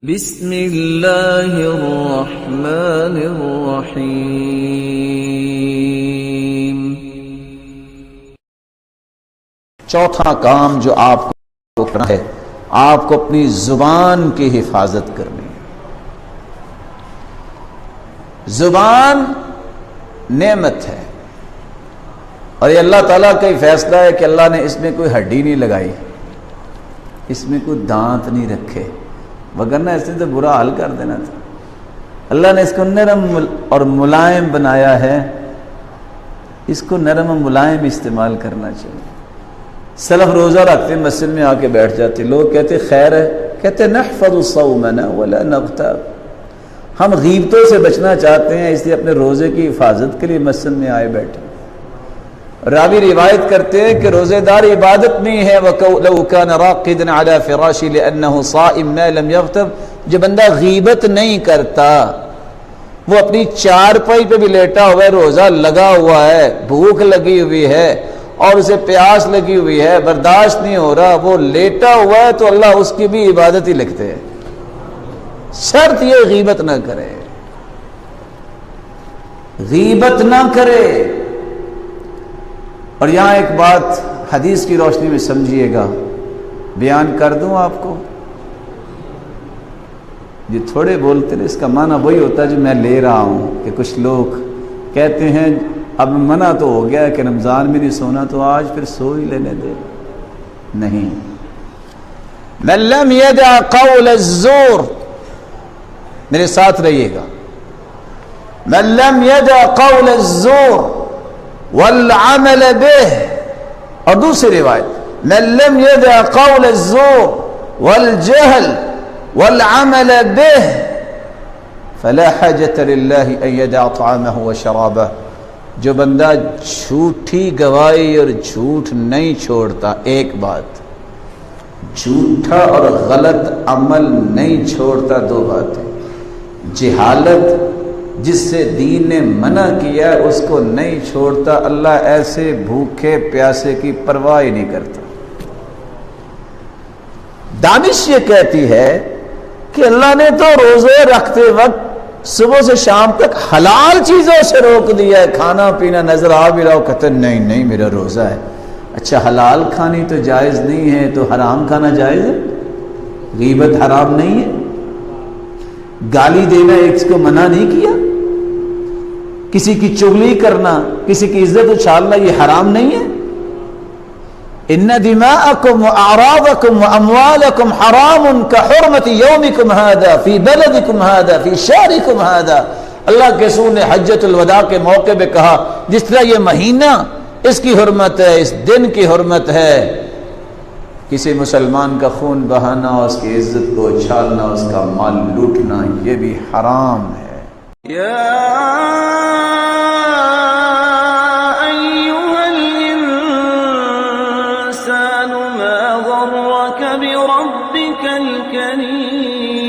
بسم اللہ الرحمن الرحیم۔ چوتھا کام جو آپ کو کرنا ہے، آپ کو اپنی زبان کی حفاظت کرنی ہے۔ زبان نعمت ہے، اور یہ اللہ تعالیٰ کا ہی فیصلہ ہے کہ اللہ نے اس میں کوئی ہڈی نہیں لگائی، اس میں کوئی دانت نہیں رکھے، وگرنہ اس نے تو برا حال کر دینا تھا۔ اللہ نے اس کو نرم اور ملائم بنایا ہے، اس کو نرم و ملائم استعمال کرنا چاہیے۔ سلف روزہ رکھتے مسجد میں آ کے بیٹھ جاتے، لوگ کہتے خیر ہے، کہتے نحفظ صومنا ولا نغتاب، ہم غیبتوں سے بچنا چاہتے ہیں، اس لیے اپنے روزے کی حفاظت کے لیے مسجد میں آئے بیٹھے۔ راوی روایت کرتے ہیں کہ روزے دار عبادت نہیں ہے، وَلَوْ كَانَ رَاقِدًا عَلَى فِرَاشِ لِأَنَّهُ صَائِمٌ مَا لَمْ يَغْتَبْ، جو بندہ غیبت نہیں کرتا، وہ اپنی چارپائی پہ بھی لیٹا ہوا ہے، روزہ لگا ہوا ہے، بھوک لگی ہوئی ہے اور اسے پیاس لگی ہوئی ہے، برداشت نہیں ہو رہا، وہ لیٹا ہوا ہے، تو اللہ اس کی بھی عبادت ہی لکھتے ہیں، شرط یہ غیبت نہ کرے، غیبت نہ کرے۔ اور یہاں ایک بات حدیث کی روشنی میں سمجھیے گا، بیان کر دوں آپ کو۔ یہ تھوڑے بولتے ہیں، اس کا معنی وہی ہوتا ہے جو میں لے رہا ہوں، کہ کچھ لوگ کہتے ہیں اب منع تو ہو گیا کہ رمضان میں نہیں سونا، تو آج پھر سو ہی لینے دے۔ نہیں، من لم يدع قول الزور، میرے ساتھ رہیے گا، من لم يدع قول الزور والعمل به، اور دوسری روایت من لم يدع قول الزور والجهل والعمل به فلا حاجة لله ان يدع طعامه وشرابه، جو بندہ جھوٹی گواہی اور جھوٹ نہیں چھوڑتا، ایک بات، جھوٹا اور غلط عمل نہیں چھوڑتا، دو باتیں، جہالت جس سے دین نے منع کیا اس کو نہیں چھوڑتا، اللہ ایسے بھوکے پیاسے کی پرواہ ہی نہیں کرتا۔ دانش یہ کہتی ہے کہ اللہ نے تو روزے رکھتے وقت صبح سے شام تک حلال چیزوں سے روک دیا ہے، کھانا پینا نظر آ بھی رہا ہو، کہتے نہیں نہیں میرا روزہ ہے۔ اچھا حلال کھانی تو جائز نہیں ہے، تو حرام کھانا جائز ہے؟ غیبت حرام نہیں ہے؟ گالی دینا ایک کو منع نہیں کیا؟ کسی کی چغلی کرنا، کسی کی عزت اچھالنا، یہ حرام نہیں ہے؟ ان دماءکم واعراضکم واموالکم حرام کحرمت یومکم ھذا فی بلدکم ھذا فی شہرکم ھذا، اللہ کے رسول نے حجۃ الوداع کے موقع پہ کہا جس طرح یہ مہینہ اس کی حرمت ہے، اس دن کی حرمت ہے، کسی مسلمان کا خون بہانا، اس کی عزت کو اچھالنا، اس کا مال لوٹنا، یہ بھی حرام ہے۔ یا ایھا الانسان ما غرک بربک الکریم۔